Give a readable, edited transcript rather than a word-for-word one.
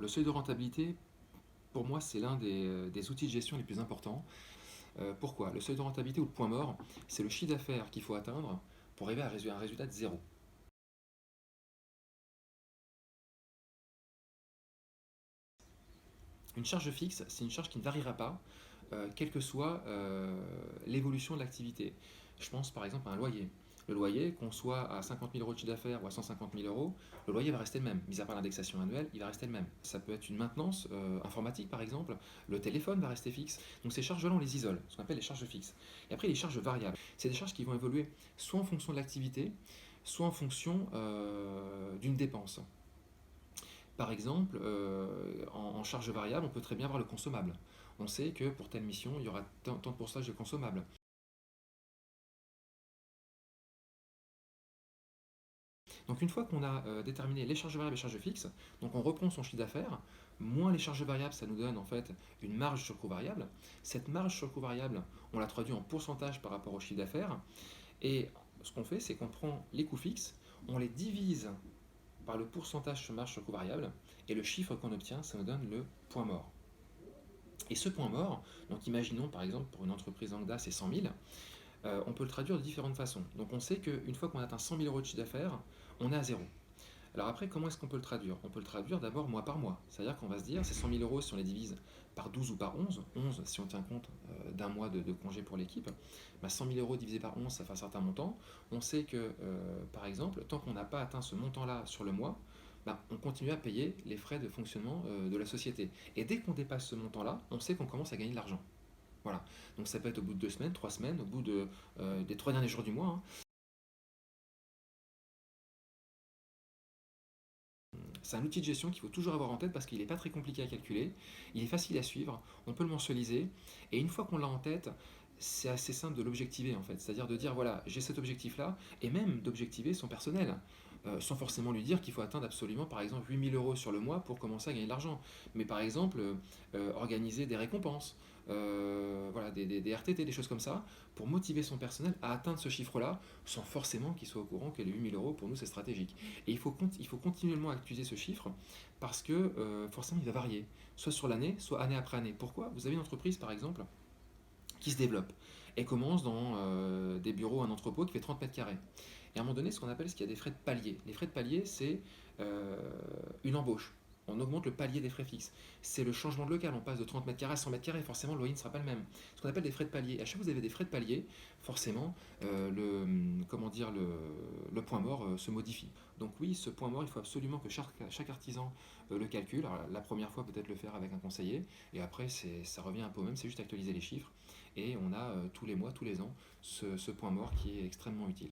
Le seuil de rentabilité, pour moi, c'est l'un des outils de gestion les plus importants. Pourquoi? Le seuil de rentabilité ou le point mort, c'est le chiffre d'affaires qu'il faut atteindre pour arriver à un résultat de zéro. Une charge fixe, c'est une charge qui ne variera pas, quelle que soit l'évolution de l'activité. Je pense par exemple à un loyer. Le loyer, qu'on soit à 50 000 euros de chiffre d'affaires ou à 150 000 euros, le loyer va rester le même. Mis à part l'indexation annuelle, il va rester le même. Ça peut être une maintenance informatique par exemple, le téléphone va rester fixe. Donc ces charges-là, on les isole, ce qu'on appelle les charges fixes. Et après, les charges variables. C'est des charges qui vont évoluer soit en fonction de l'activité, soit en fonction d'une dépense. Par exemple, en charge variable, on peut très bien avoir le consommable. On sait que pour telle mission, il y aura tant de pourcentage de consommables. Donc une fois qu'on a déterminé les charges variables et les charges fixes, donc on reprend son chiffre d'affaires, moins les charges variables, ça nous donne en fait une marge sur coût variable. Cette marge sur coût variable, on la traduit en pourcentage par rapport au chiffre d'affaires. Et ce qu'on fait, c'est qu'on prend les coûts fixes, on les divise par le pourcentage sur marge sur coût variable, et le chiffre qu'on obtient, ça nous donne le point mort. Et ce point mort, donc imaginons par exemple pour une entreprise lambda c'est 100 000, on peut le traduire de différentes façons. Donc on sait qu'une fois qu'on atteint 100 000 euros de chiffre d'affaires, on est à zéro. Alors après, comment est-ce qu'on peut le traduire? On peut le traduire d'abord mois par mois. C'est-à-dire qu'on va se dire, ces 100 000 euros, si on les divise par 12 ou par 11, 11 si on tient compte d'un mois de congé pour l'équipe, bah 100 000 euros divisé par 11, ça fait un certain montant. On sait que, par exemple, tant qu'on n'a pas atteint ce montant-là sur le mois, bah, on continue à payer les frais de fonctionnement de la société. Et dès qu'on dépasse ce montant-là, on sait qu'on commence à gagner de l'argent. Voilà. Donc ça peut être au bout de 2 semaines, 3 semaines, au bout des 3 derniers jours du mois, hein. C'est un outil de gestion qu'il faut toujours avoir en tête parce qu'il n'est pas très compliqué à calculer, il est facile à suivre, on peut le mensualiser, et une fois qu'on l'a en tête, c'est assez simple de l'objectiver en fait, c'est-à-dire de dire voilà, j'ai cet objectif-là, et même d'objectiver son personnel. Sans forcément lui dire qu'il faut atteindre absolument par exemple 8 000 euros sur le mois pour commencer à gagner de l'argent. Mais par exemple, organiser des récompenses, voilà, des RTT, des choses comme ça, pour motiver son personnel à atteindre ce chiffre-là, sans forcément qu'il soit au courant que les 8 000 euros, pour nous, c'est stratégique. Et il faut continuellement accuser ce chiffre parce que forcément il va varier, soit sur l'année, soit année après année. Pourquoi? Vous avez une entreprise par exemple qui se développe et commence dans des bureaux, un entrepôt qui fait 30 mètres carrés. Et à un moment donné, ce qu'on appelle, ce qu'il y a des frais de palier. Les frais de palier, c'est une embauche. On augmente le palier des frais fixes. C'est le changement de local. On passe de 30 mètres carrés à 100 mètres carrés. Forcément, le loyer ne sera pas le même. Ce qu'on appelle des frais de palier. À chaque fois que vous avez des frais de palier, forcément, comment dire, le point mort se modifie. Donc oui, ce point mort, il faut absolument que chaque artisan le calcule. Alors, la première fois, peut-être le faire avec un conseiller. Et après, ça revient un peu au même. C'est juste actualiser les chiffres. Et on a tous les mois, tous les ans, ce point mort qui est extrêmement utile.